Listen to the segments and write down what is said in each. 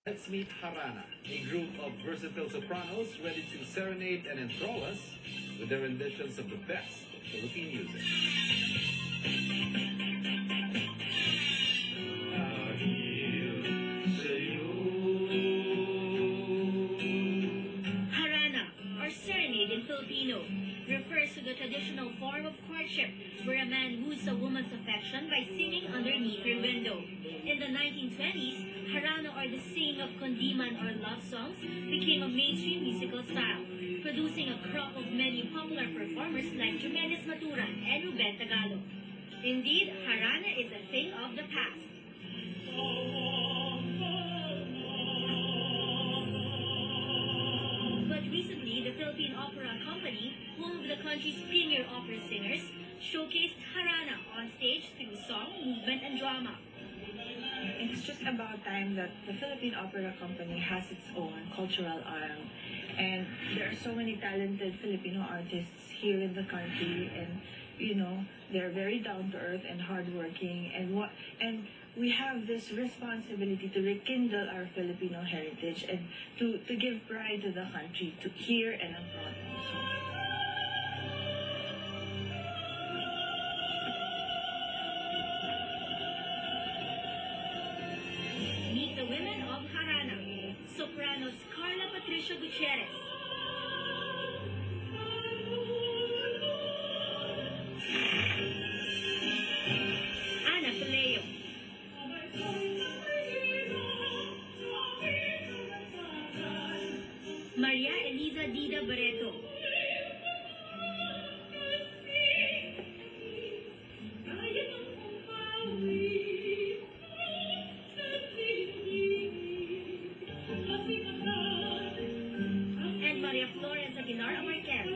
Let's meet Harana, a group of versatile sopranos ready to serenade and enthrall us with their renditions of the best of Philippine music. Harana, or serenade in Filipino, refers to the traditional form of courtship where a man woos a woman's affection by singing underneath her window. In the 1920s, Harana, or the singing of kundiman or love songs, became a mainstream musical style, producing a crop of many popular performers like Jimenez Maturan and Ruben Tagalog. Indeed, Harana is a thing of the past. But recently, the Philippine Opera Company, one of the country's premier opera singers, showcased Harana on stage through song, movement, and drama. It's just about time that the Philippine Opera Company has its own cultural arm. And there are so many talented Filipino artists here in the country, and they're very down to earth and hardworking, and we have this responsibility to rekindle our Filipino heritage and to give pride to the country, to here and abroad also. Meet the women of Harana. Sopranos Carla Patricia Gutierrez, Ana Peleo, Maria Eliza Dida Barreto, and Maria Flores Aguilar Marquez.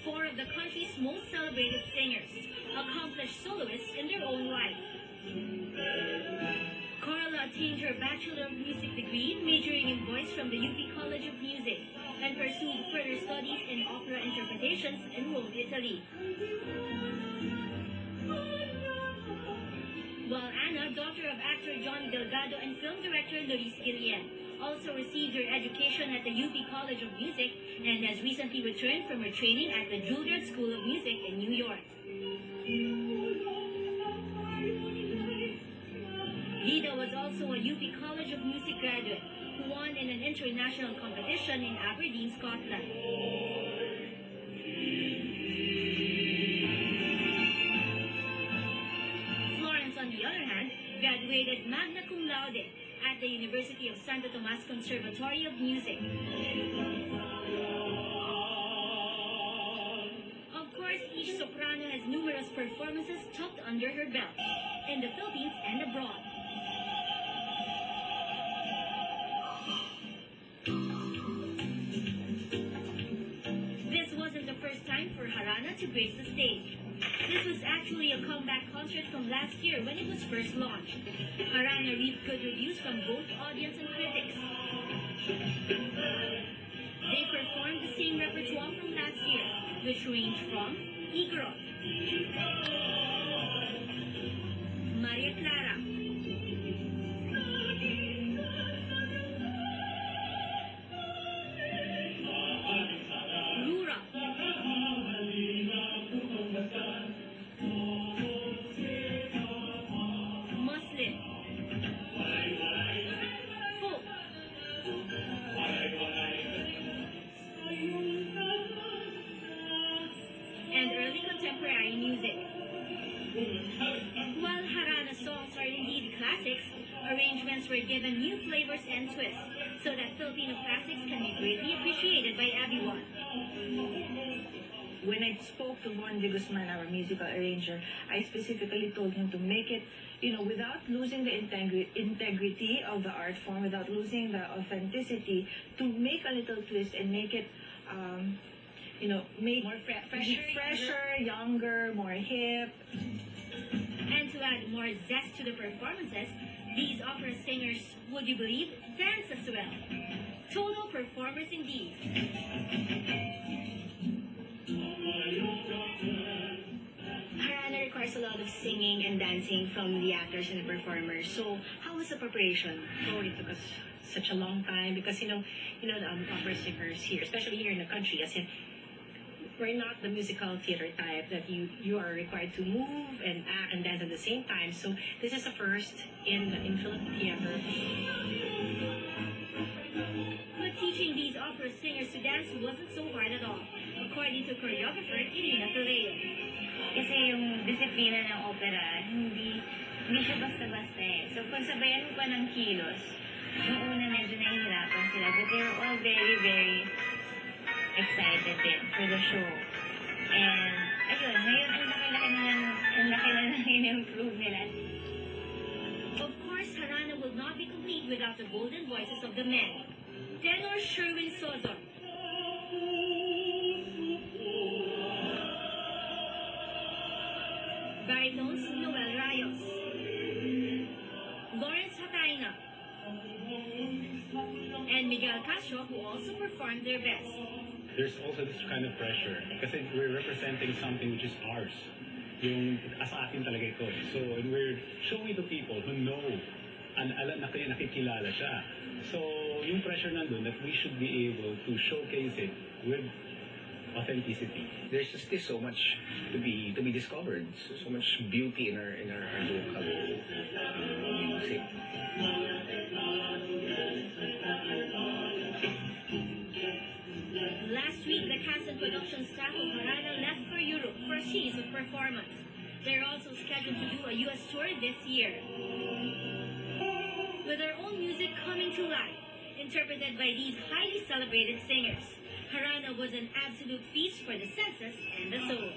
Four of the country's most celebrated singers, accomplished soloists in their own right. Carla attained her Bachelor of Music degree, majoring in voice from the UP College of Music, and pursued further studies in opera interpretations in Rome, Italy. While Ana, daughter of actor Johnny Delgado and film director Luis Guillen, also received her education at the UP College of Music and has recently returned from her training at the Juilliard School of Music in New York. Dida was also a UP College of Music graduate who won in an international competition in Aberdeen, Scotland. Florence, on the other hand, graduated magna cum laude at the University of Santo Tomas Conservatory of Music. Of course, each soprano has numerous performances tucked under her belt, in the Philippines and abroad. This wasn't the first time for Harana to grace the stage. This was actually a comeback concert from last year when it was first launched. Harana reaped good reviews from both audience and critics. They performed the same repertoire from last year, which ranged from Igro, Maria Clara, Rura, Muslim, Folk, and early contemporary music. While Harana songs are indeed classics, arrangements were given new flavors and twists so that Filipino classics can be greatly appreciated by everyone. When I spoke to Juan de Guzman, our musical arranger, I specifically told him to make it, without losing the integrity of the art form, without losing the authenticity, to make a little twist and make it, make More fresher, younger, more hip. And to add more zest to the performances, these opera singers, would you believe, dance as well. Total performers indeed. requires a lot of singing and dancing from the actors and the performers. So how was the preparation? Oh, it took us such a long time because the opera singers here, especially here in the country, as in we're not the musical theater type that you are required to move and act and dance at the same time. So this is a first in Philippine theater. But teaching these opera singers to dance wasn't so hard at all, according to choreographer Irina Fileo. Kasi yung disiplina ng opera, hindi siya basta-basta eh. So kung sabayan mo pa ng kilos, yung una medyo nahihirapan sila. But they were all very, very excited din for the show. And ayun, ngayon ang laki na in-improve nila. Of course, Harana will not be complete without the golden voices of the men. Tenor Sherwin Sozon, baritones Noel Rayos, Lawrence Hataina, and Miguel Castro, who also performed their best. There's also this kind of pressure kasi we're representing something which is ours. Yung sa atin talaga ito. So, and we're showing it to people who know and alam na nakikilala siya. So, yung pressure nandun that we should be able to showcase it with authenticity. There's still so much to be discovered. So much beauty in our local music. Last week, the cast and production staff of Harana left for Europe for a series of performance. They're also scheduled to do a U.S. tour this year. With their own music coming to life, interpreted by these highly celebrated singers, Harana was an absolute feast for the senses and the soul.